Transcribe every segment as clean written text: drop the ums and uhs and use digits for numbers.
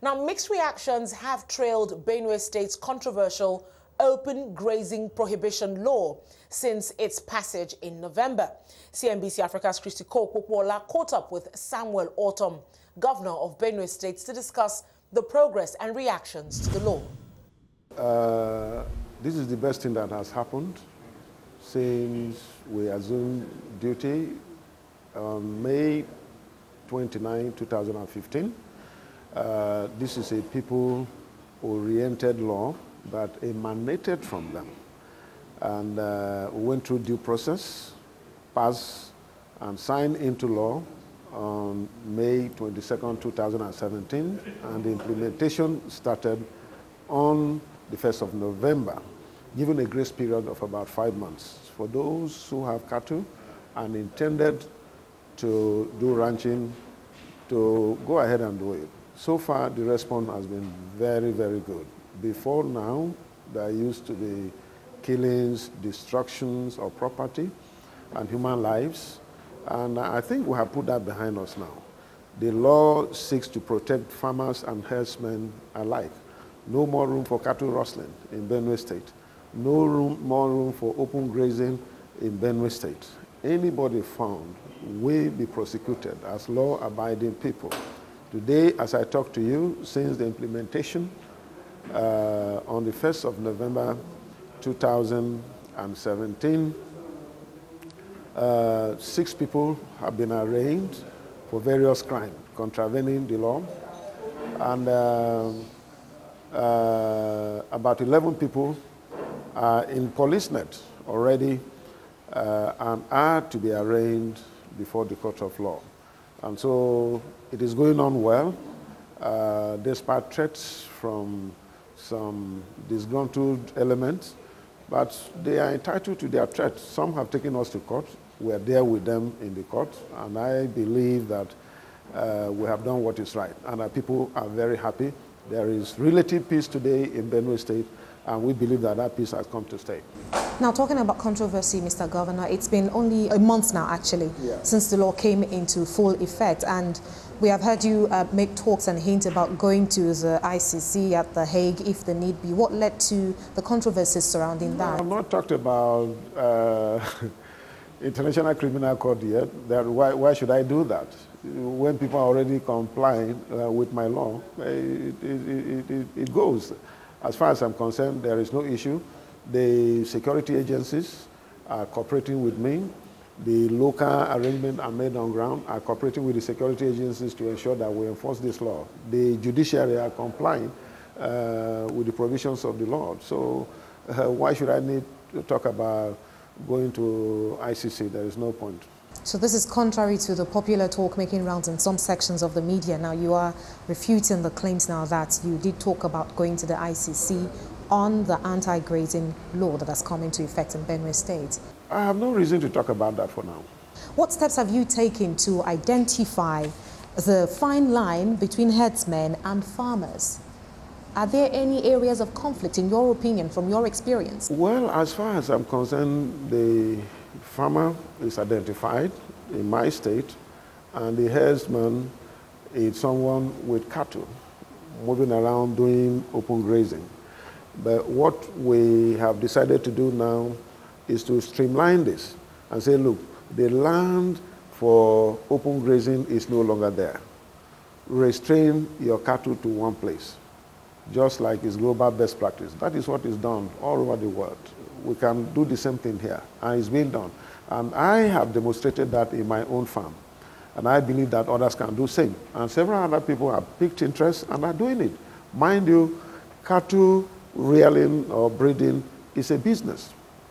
Now, mixed reactions have trailed Benue State's controversial open grazing prohibition law since its passage in November. CNBC Africa's Christycole Popoola caught up with Samuel Ortom, governor of Benue State, to discuss the progress and reactions to the law. This is the best thing that has happened since we assumed duty on May 29, 2015. This is a people-oriented law that emanated from them. And we went through due process, passed and signed into law on May 22, 2017, and the implementation started on the 1st of November, given a grace period of about 5 months for those who have cattle and intended to do ranching to go ahead and do it. So far, the response has been very, very good. Before now, there used to be killings, destructions of property and human lives, and I think we have put that behind us now. The law seeks to protect farmers and herdsmen alike. No more room for cattle rustling in Benue State. No more room for open grazing in Benue State. Anybody found will be prosecuted as law-abiding people. Today, as I talk to you, since the implementation on the 1st of November 2017, 6 people have been arraigned for various crimes, contravening the law, and about 11 people are in police net already and are to be arraigned before the court of law. And so it is going on well, despite threats from some disgruntled elements, but they are entitled to their threats. Some have taken us to court. We are there with them in the court, and I believe that we have done what is right, and our people are very happy. There is relative peace today in Benue State, and we believe that that peace has come to stay. Now, talking about controversy, Mr. Governor, it's been only a month now, actually, since the law came into full effect, and we have heard you make talks and hint about going to the ICC at The Hague if the need be. What led to the controversies surrounding that? I've not talked about International Criminal Court yet. Why should I do that? When people are already complying with my law, it goes. As far as I'm concerned, there is no issue. The security agencies are cooperating with me. The local arrangements are made on ground, are cooperating with the security agencies to ensure that we enforce this law. The judiciary are complying with the provisions of the law. So why should I need to talk about going to ICC? There is no point. So this is contrary to the popular talk making rounds in some sections of the media. Now you are refuting the claims now that you did talk about going to the ICC on the anti-grazing law that has come into effect in Benue State. I have no reason to talk about that for now. What steps have you taken to identify the fine line between herdsmen and farmers? Are there any areas of conflict, in your opinion, from your experience? Well, as far as I'm concerned, the farmer is identified in my state, and the herdsman is someone with cattle moving around doing open grazing. But what we have decided to do now is to streamline this and say, look, the land for open grazing is no longer there. Restrain your cattle to one place, just like it's global best practice. That is what is done all over the world. We can do the same thing here, and it's being done. And I have demonstrated that in my own farm, and I believe that others can do the same. And several other people have picked interest and are doing it. Mind you, cattle rearing or breeding is a business.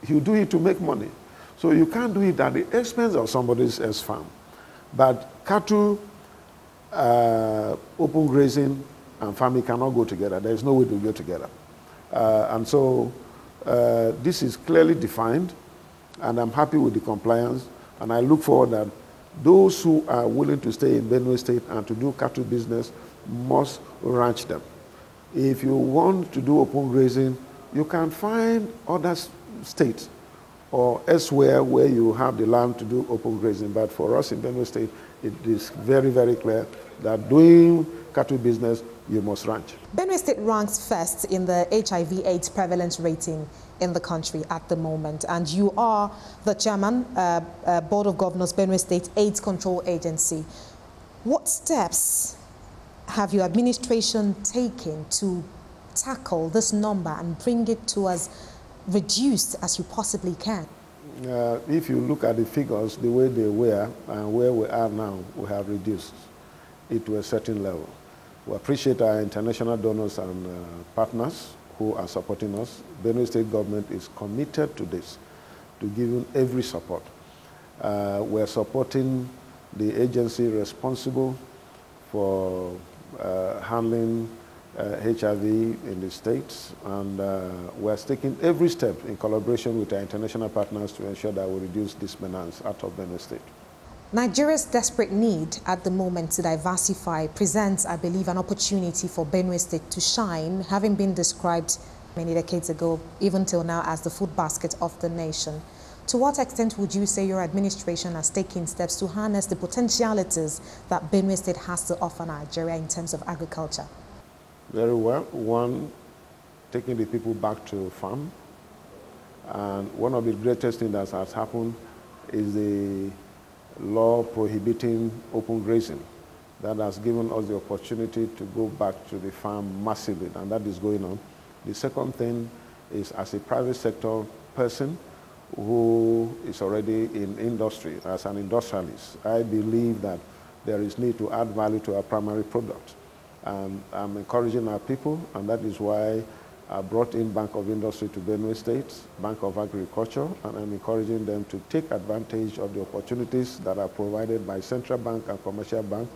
You do it to make money. So you can't do it at the expense of somebody else's farm. But cattle, open grazing, and farming cannot go together. There is no way to go together. And so this is clearly defined, and I'm happy with the compliance, and I look forward that those who are willing to stay in Benue State and to do cattle business must ranch them. If you want to do open grazing, you can find other states or elsewhere where you have the land to do open grazing. But for us in Benue State, it is very, very clear that doing cattle business, you must ranch. Benue State ranks first in the HIV/AIDS prevalence rating in the country at the moment, and you are the chairman, Board of Governors, Benue State AIDS Control Agency. What steps have your administration taken to tackle this number and bring it to as reduced as you possibly can? If you look at the figures, the way they were and where we are now, we have reduced it to a certain level. We appreciate our international donors and partners who are supporting us. Benue State government is committed to this, to giving every support. We're supporting the agency responsible for handling HIV in the States, and we're taking every step in collaboration with our international partners to ensure that we reduce this menace out of Benue State. Nigeria's desperate need at the moment to diversify presents, I believe, an opportunity for Benue State to shine, having been described many decades ago, even till now, as the food basket of the nation. To what extent would you say your administration has taken steps to harness the potentialities that Benue State has to offer Nigeria in terms of agriculture? Very well. One, taking the people back to farm. And one of the greatest things that has happened is the law prohibiting open grazing. That has given us the opportunity to go back to the farm massively, and that is going on. The second thing is, as a private sector person who is already in industry, as an industrialist, I believe that there is need to add value to our primary product. And I'm encouraging our people, and that is why I brought in Bank of Industry to Benue State, Bank of Agriculture, and I'm encouraging them to take advantage of the opportunities that are provided by Central Bank and Commercial Bank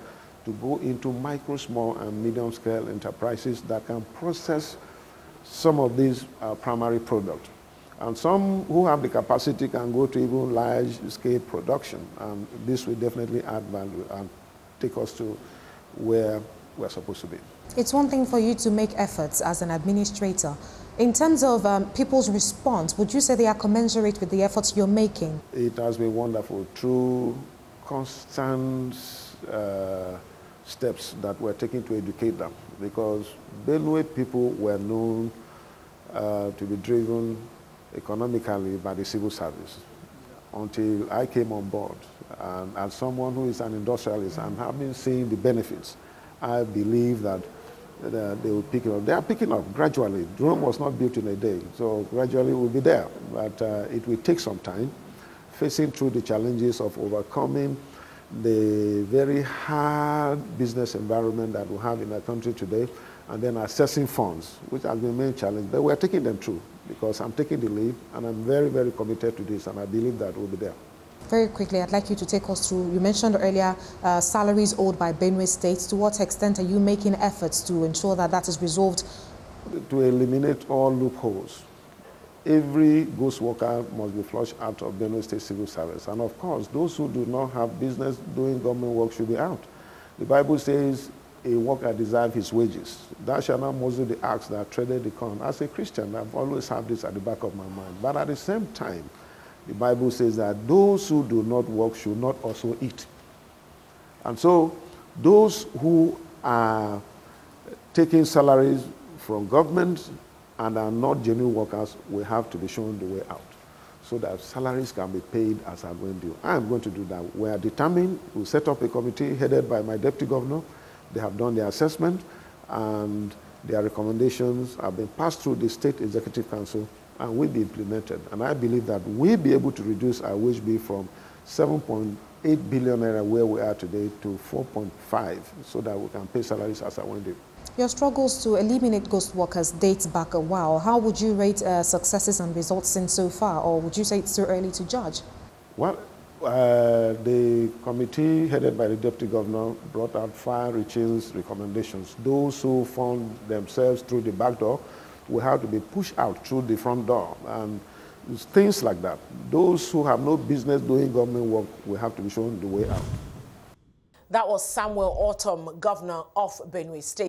to go into micro, small, and medium-scale enterprises that can process some of these primary products. And some who have the capacity can go to even large-scale production, and this will definitely add value and take us to where we're supposed to be. It's one thing for you to make efforts as an administrator. In terms of people's response, would you say they are commensurate with the efforts you're making? It has been wonderful through constant steps that we're taking to educate them, because Benue people were known to be driven economically by the civil service until I came on board. And as someone who is an industrialist and having seen the benefits, I believe that they will pick it up. They are picking up gradually. Rome was not built in a day, so gradually we'll be there. But it will take some time, facing through the challenges of overcoming the very hard business environment that we have in our country today, and then accessing funds, which has been the main challenge. But we're taking them through, because I'm taking the lead, and I'm very, very committed to this, and I believe that we'll be there. Very quickly, I'd like you to take us through, you mentioned earlier, salaries owed by Benue State. To what extent are you making efforts to ensure that that is resolved? To eliminate all loopholes. Every ghost worker must be flushed out of Benue State civil service. And of course, those who do not have business doing government work should be out. The Bible says, a worker deserves his wages. Thou shalt not muzzle the axe that treadeth the corn. As a Christian, I've always had this at the back of my mind. But at the same time, the Bible says that those who do not work should not also eat. And so those who are taking salaries from government and are not genuine workers will have to be shown the way out, so that salaries can be paid as are going due. I am going to do that. We are determined. We'll set up a committee headed by my deputy governor. They have done their assessment, and their recommendations have been passed through the State Executive Council and will be implemented. And I believe that we'll be able to reduce our wage bill from 7.8 billion naira where we are today to 4.5, so that we can pay salaries as are due. Your struggles to eliminate ghost workers dates back a while. How would you rate successes and results seen so far, or would you say it's too early to judge? Well, the committee headed by the deputy governor brought out far-reaching recommendations. Those who found themselves through the back door will have to be pushed out through the front door, and things like that. Those who have no business doing government work will have to be shown the way out. That was Samuel Ortom, governor of Benue State.